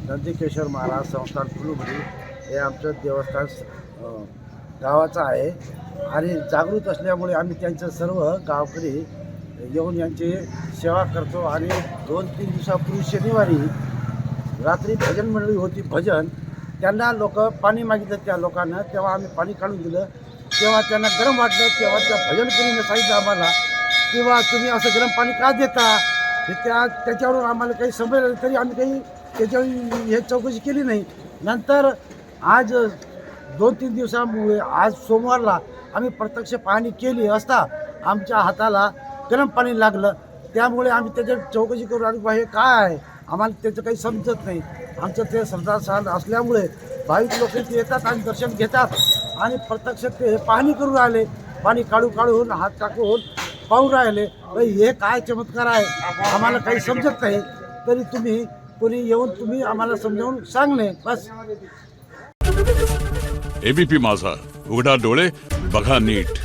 नंदीकेश्वर महाराज संस्थान फुलुंब्री हे आमचं देवस्थान गावाचं आहे आणि जागृत असल्यामुळे आम्ही त्यांचं सर्व गावकरी येऊन यांची सेवा करतो. आणि 2-3 दिवसापूर्वी शनिवारी रात्री भजन मंडळी होती, भजन त्यांना लोक पाणी मागितलं त्या लोकांना, तेव्हा आम्ही पाणी काढून दिलं. तेव्हा त्यांना गरम वाटलं, तेव्हा त्या भजन करीने सांगितलं आम्हाला किंवा तुम्ही असं गरम पाणी का देता, हे त्याच्यावरून आम्हाला काही समजलं तरी आम्ही काही त्याच्यावर हे चौकशी केली नाही. नंतर आज 2-3 दिवसामुळे आज सोमवारला आम्ही प्रत्यक्ष पाहणी केली असता आमच्या हाताला गरम पाणी लागलं. त्यामुळे आम्ही त्याच्यावर चौकशी करून आणि हे काय आहे आम्हाला त्याचं काही समजत नाही. आमचं ते श्रद्धास्थान असल्यामुळे भाविक लोक इथे येतात आणि दर्शन घेतात आणि प्रत्यक्ष ते पाहणी करून राहिले, पाणी काढून हात टाकून पाहून राहिले. हे काय चमत्कार आहे आम्हाला काही समजत नाही. तरी तुम्ही कोणी येऊन तुम्ही आम्हाला समजावून सांगणे बस. एबीपी माझा, उघडा डोळे बघा नीट.